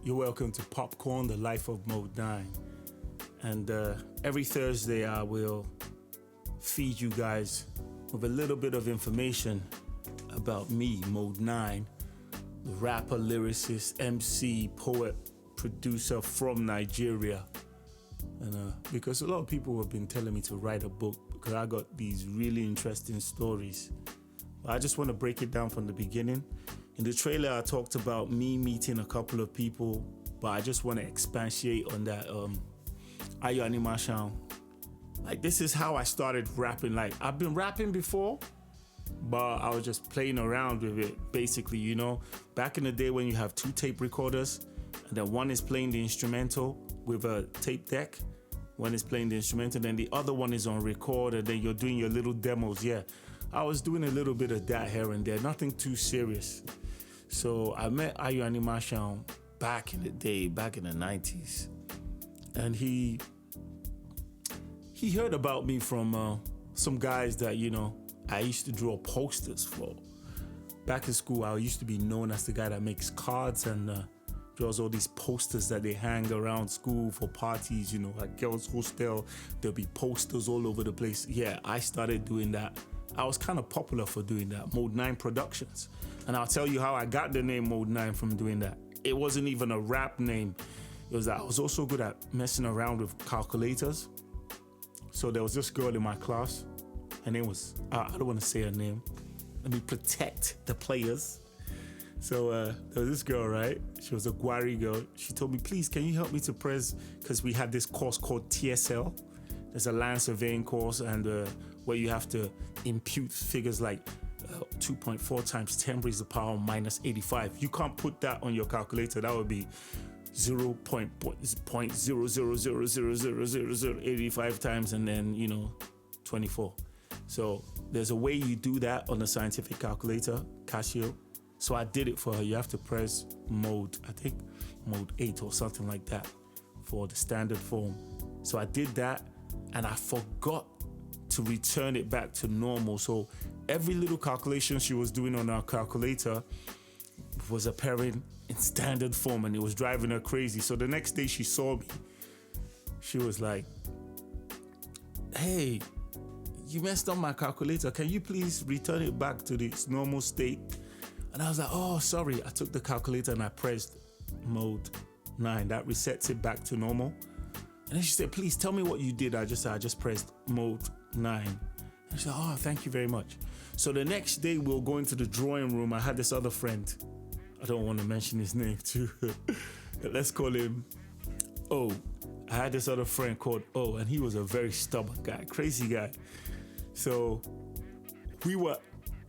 You're welcome to Popcorn, the life of Modenine. And every Thursday I will feed you guys with a little bit of information about me, Modenine, the rapper, lyricist, MC, poet, producer from Nigeria. And because a lot of people have been telling me to write a book because I got these really interesting stories. I just want to break it down from the beginning. In the trailer, I talked about me meeting a couple of people, but I just want to expatiate on that. ANIMASHAUN. Like, this is how I started rapping. Like, I've been rapping before, but I was just playing around with it, basically, you know. Back in the day when you have two tape recorders, and then one is playing the instrumental with a tape deck, one is playing the instrumental, then the other one is on record, and then you're doing your little demos. Yeah, I was doing a little bit of that here and there, nothing too serious. So I met ANIMASHAUN back in the day, back in the 90s. And he heard about me from some guys that, you know, I used to draw posters for. Back in school, I used to be known as the guy that makes cards and draws all these posters that they hang around school for parties, you know, like girls' hostel. There'll be posters all over the place. Yeah, I started doing that. I was kind of popular for doing that, Modenine Productions. And I'll tell you how I got the name Modenine from doing that. It wasn't even a rap name. It was that I was also good at messing around with calculators. So there was this girl in my class. Her name was, I don't want to say her name. Let me protect the players. So there was this girl, right? She was a Gwari girl. She told me, please, can you help me to press? Because we had this course called TSL. There's a land surveying course and where you have to impute figures like 2.4 times 10 raised to the power minus 85. You can't put that on your calculator. That would be 0.000000085 times and then, you know, 24. So there's a way you do that on a scientific calculator, Casio. So I did it for her. You have to press mode, I think mode 8 or something like that for the standard form. So I did that and I forgot to return it back to normal. So every little calculation she was doing on our calculator was appearing in standard form and it was driving her crazy. So the next day she saw me, she was like, hey, you messed up my calculator. Can you please return it back to its normal state? And I was like, oh, sorry. I took the calculator and I pressed mode 9. That resets it back to normal. And then she said, please tell me what you did. I just pressed mode 9. And she said, oh, thank you very much. So the next day we were going to the drawing room. I had this other friend. I don't want to mention his name too. Let's call him O. I had this other friend called O, and he was a very stubborn guy, crazy guy. So we were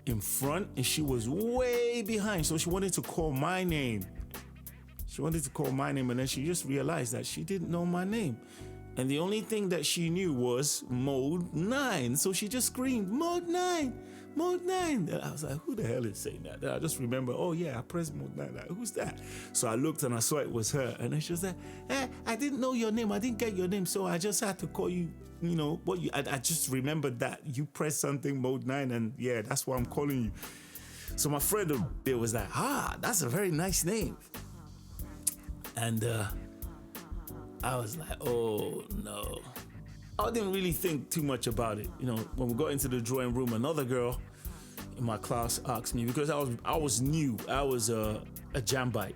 in front and she was way behind. So she wanted to call my name. And then she just realized that she didn't know my name. And the only thing that she knew was mode 9. So she just screamed, mode 9, mode 9. And I was like, who the hell is saying that? Then I just remember, oh yeah, I pressed mode 9. Like, who's that? So I looked and I saw it was her. And then she was like, hey, I didn't know your name. I didn't get your name. So I just had to call you, you know, I just remembered that you pressed something mode 9. And yeah, that's why I'm calling you. So my friend was like, that's a very nice name. And I was like, oh no. I didn't really think too much about it. You know, when we got into the drawing room, another girl in my class asked me, because I was new, I was a jambite.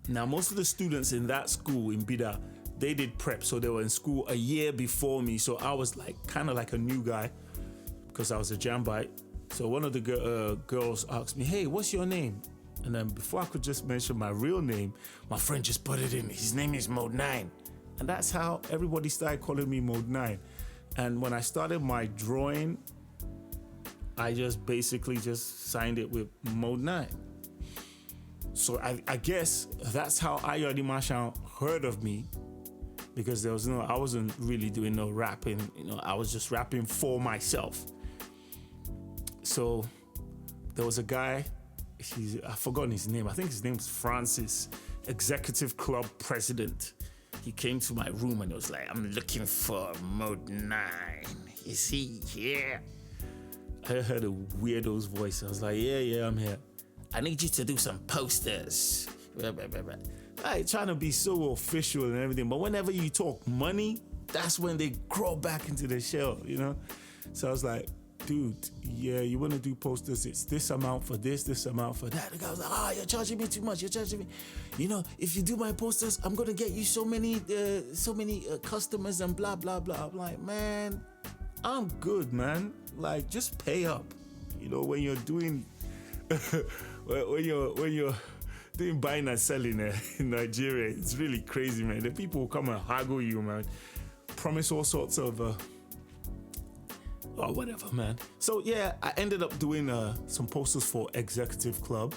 Now, most of the students in that school in Bida, they did prep, so they were in school a year before me. So I was like kind of like a new guy because I was a jambite. So one of the girls asked me, hey, what's your name? And then before I could just mention my real name, my friend just put it in. His name is Modenine. And that's how everybody started calling me Modenine. And when I started my drawing, I just basically just signed it with Modenine. So I guess that's how ANIMASHAUN heard of me, because I wasn't really doing no rapping. You know, I was just rapping for myself. So there was a guy, I've forgotten his name. I think his name's Francis, executive club president. He came to my room and he was like, I'm looking for Modenine. Is he here? I heard a weirdo's voice. I was like, yeah, I'm here. I need you to do some posters. like trying to be so official and everything. But whenever you talk money, that's when they crawl back into the shell, you know? So I was like, dude, yeah, you want to do posters, it's this amount for this amount for that. The guy was like, you're charging me too much, you're charging me. You know, if you do my posters, I'm going to get you so many customers and blah, blah, blah. I'm like, man, I'm good, man. Like, just pay up. You know, when you're doing, when you're doing buying and selling in Nigeria, it's really crazy, man. The people will come and haggle you, man. Promise all sorts of, whatever, man. So yeah, I ended up doing some posters for Executive Club,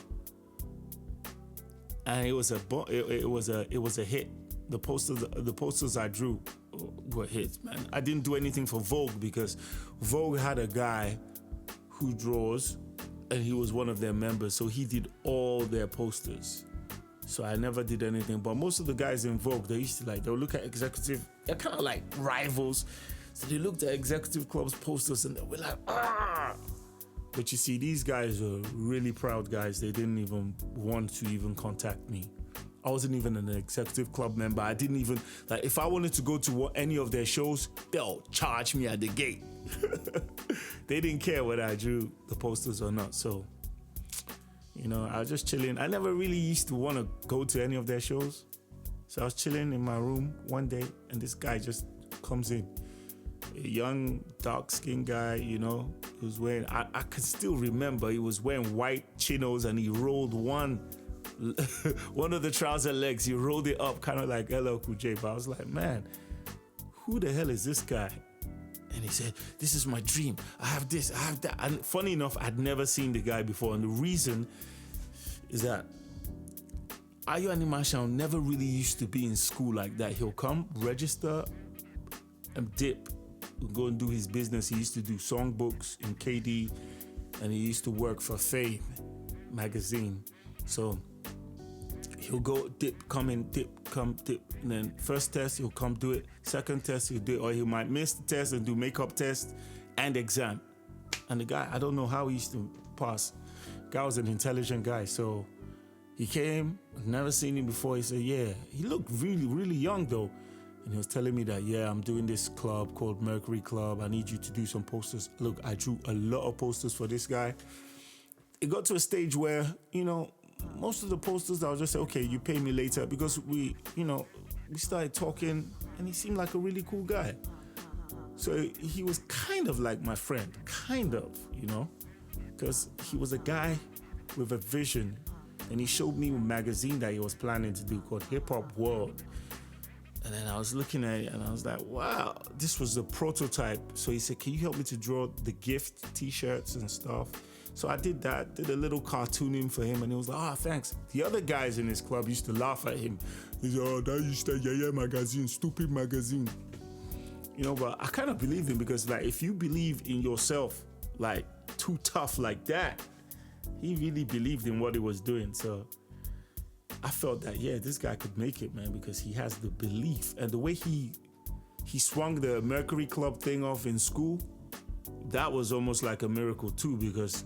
and it was a hit. The posters I drew were hits, man. I didn't do anything for Vogue because Vogue had a guy who draws, and he was one of their members, so he did all their posters. So I never did anything. But most of the guys in Vogue, they'll look at Executive. They're kind of like rivals. So they looked at Executive Club's posters and they were like, ah! But you see, these guys are really proud guys. They didn't even want to even contact me. I wasn't even an Executive Club member. I didn't even, like, if I wanted to go to any of their shows, they'll charge me at the gate. They didn't care whether I drew the posters or not. So, you know, I was just chilling. I never really used to want to go to any of their shows. So I was chilling in my room one day and this guy just comes in. A young, dark-skinned guy, you know, he was wearing, I can still remember, he was wearing white chinos and he rolled one of the trouser legs, he rolled it up kind of like LL Cool J. But I was like, man, who the hell is this guy? And he said, this is my dream. I have this, I have that. And funny enough, I'd never seen the guy before. And the reason is that ANIMASHAUN never really used to be in school like that. He'll come, register, and dip. Go and do his business. He used to do songbooks in KD, and he used to work for Fame magazine. So he'll go dip, come in, dip, come, dip, and then first test he'll come do it. Second test he'll do it, or he might miss the test and do makeup test and exam. And the guy, I don't know how he used to pass. Guy was an intelligent guy, so he came. I've never seen him before. He said, yeah, he looked really, really young though. And he was telling me that, yeah, I'm doing this club called Mercury Club. I need you to do some posters. Look, I drew a lot of posters for this guy. It got to a stage where, you know, most of the posters I would just say, okay, you pay me later, because we started talking and he seemed like a really cool guy. So he was kind of like my friend, kind of, you know, because he was a guy with a vision, and he showed me a magazine that he was planning to do called Hip Hop World. And then I was looking at it and I was like, wow, this was the prototype. So he said, can you help me to draw the gift t-shirts and stuff? So I did that, did a little cartooning for him, and he was like, thanks. The other guys in his club used to laugh at him. He said, that used to yeah magazine, stupid magazine. You know, but I kind of believe him, because like, if you believe in yourself, like too tough like that, he really believed in what he was doing. So I felt that, yeah, this guy could make it, man, because he has the belief. And the way he swung the Mercury Club thing off in school, that was almost like a miracle too, because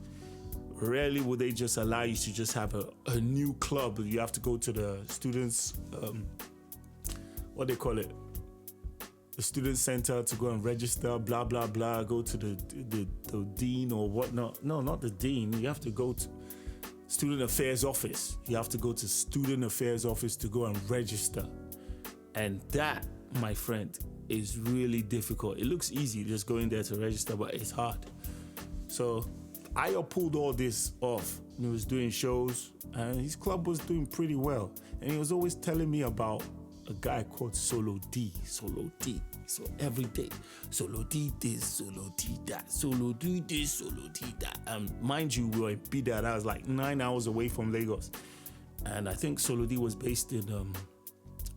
rarely would they just allow you to just have a new club. You have to go to the students, what they call it, the student center to go and register, blah, blah, blah, go to the dean or whatnot. No, not the dean. You have to go to Student Affairs Office. You have to go to Student Affairs Office to go and register. And that, my friend, is really difficult. It looks easy just going there to register, but it's hard. So Ayo pulled all this off. He was doing shows, and his club was doing pretty well. And he was always telling me about a guy called Solo D. So every day, Solo D this, Solo D that, Solo D this, Solo D that. And mind you, we were in Bida. I was like 9 hours away from Lagos. And I think Solo D was based in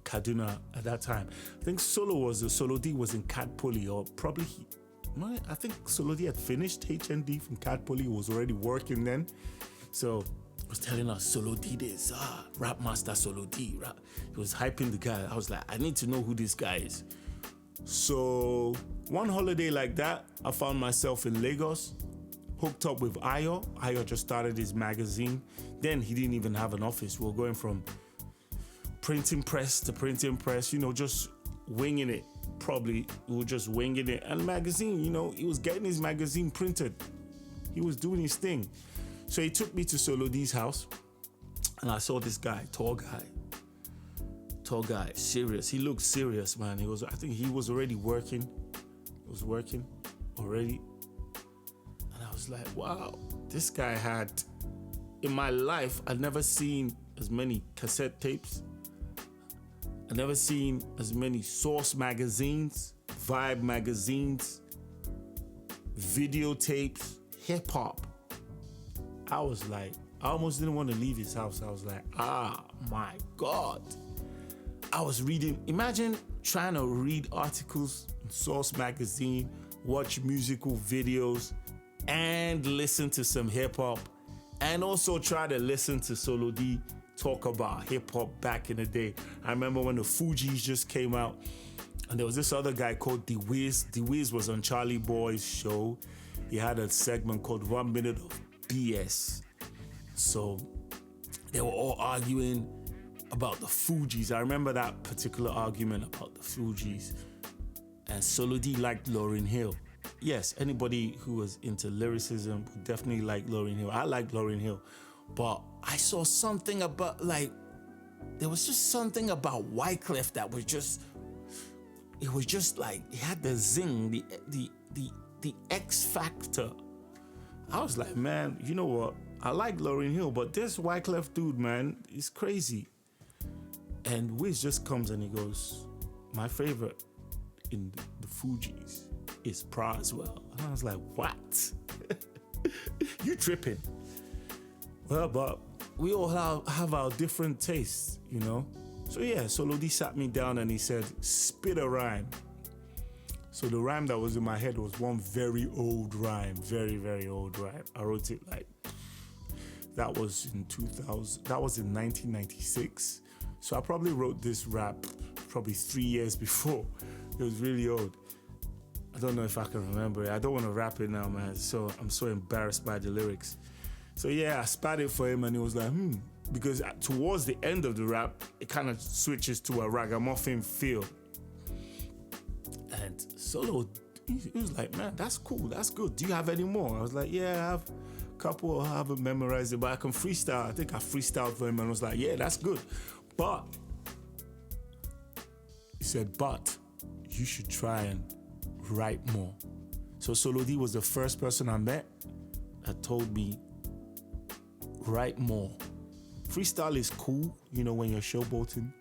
Kaduna at that time. I think Solo D was in Cat Poly, or probably I think Solo D had finished HND from Cat Poly. He was already working then. So he was telling us, Solo D this, rap master Solo D. Rap. He was hyping the guy. I was like, I need to know who this guy is. So one holiday like that, I found myself in Lagos, hooked up with Ayo. Ayo just started his magazine. Then he didn't even have an office. We were going from printing press to printing press, you know, just winging it. Probably we were just winging it. And magazine, you know, he was getting his magazine printed. He was doing his thing. So he took me to Solo D's house, and I saw this guy, tall guy, serious. He looked serious, man. I think he was already working. He was working already. And I was like, wow, this guy had, in my life, I'd never seen as many cassette tapes. I've never seen as many Source magazines, Vibe magazines, videotapes, hip hop. I was like, I almost didn't want to leave his house. I was like, my God. I was reading, imagine trying to read articles in Source magazine, watch musical videos, and listen to some hip hop, and also try to listen to Solo D talk about hip hop back in the day. I remember when the Fugees just came out, and there was this other guy called The Wiz. The Wiz was on Charlie Boy's show. He had a segment called 1 Minute of BS. So they were all arguing about the Fugees. I remember that particular argument about the Fugees. And Solo D liked Lauryn Hill. Yes, anybody who was into lyricism would definitely like Lauryn Hill. I like Lauryn Hill. But I saw something about, like, there was just something about Wyclef that was just, it was just like, it had the zing, the X factor. I was like, man, you know what? I like Lauryn Hill, but this Wyclef dude, man, is crazy. And Wiz just comes and he goes, my favorite in the Fugees is Pra as well. And I was like, what? You tripping? Well, but we all have our different tastes, you know? So yeah, Solo D sat me down and he said, spit a rhyme. So the rhyme that was in my head was one very old rhyme, very, very old rhyme. I wrote it like, that was in 1996. So I probably wrote this rap probably 3 years before. It was really old. I don't know if I can remember it. I don't want to rap it now, man. So I'm so embarrassed by the lyrics. So yeah, I spat it for him and he was like, because towards the end of the rap, it kind of switches to a ragamuffin feel. And Solo, he was like, man, that's cool, that's good. Do you have any more? I was like, yeah, I have a couple, I haven't memorized it, but I can freestyle. I think I freestyled for him and I was like, yeah, that's good. But, he said, but you should try and write more. So Solo D was the first person I met that told me, write more. Freestyle is cool, you know, when you're showboating,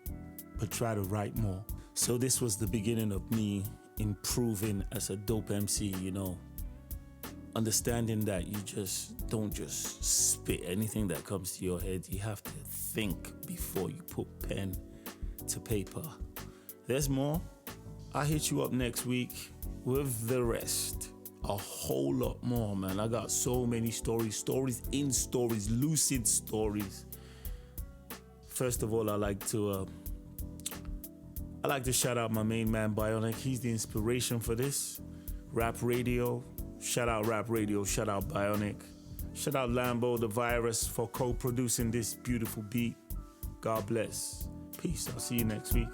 but try to write more. So this was the beginning of me improving as a dope MC, you know, understanding that you just don't just spit anything that comes to your head. You have to think before you put pen to paper. There's more. I'll hit you up next week with the rest. A whole lot more, man. I got so many stories in stories, lucid stories. First of all, I like to shout out my main man, Bionic. He's the inspiration for this. Rap Radio. Shout out Rap Radio. Shout out Bionic. Shout out Lambo, the Virus, for co-producing this beautiful beat. God bless. Peace. I'll see you next week.